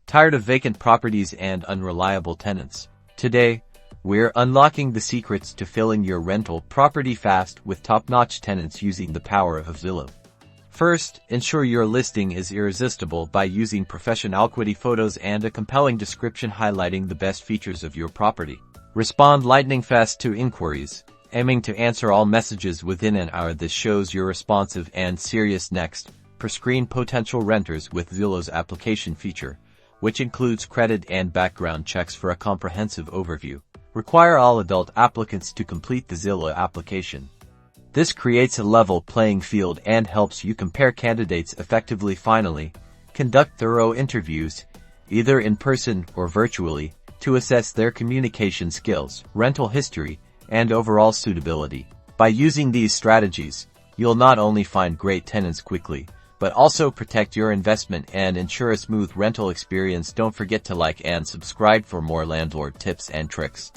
Tired of vacant properties and unreliable tenants? Today, we're unlocking the secrets to filling your rental property fast with top-notch tenants using the power of Zillow. First, ensure your listing is irresistible by using professional equity photos and a compelling description highlighting the best features of your property. Respond lightning-fast to inquiries, aiming to answer all messages within an hour. This shows you're responsive and serious. Next, prescreen potential renters with Zillow's application feature, which includes credit and background checks for a comprehensive overview. Require all adult applicants to complete the Zillow application. This creates a level playing field and helps you compare candidates effectively. Finally, conduct thorough interviews, either in person or virtually, to assess their communication skills, rental history, and overall suitability. By using these strategies, you'll not only find great tenants quickly, but also protect your investment and ensure a smooth rental experience. Don't forget to like and subscribe for more landlord tips and tricks.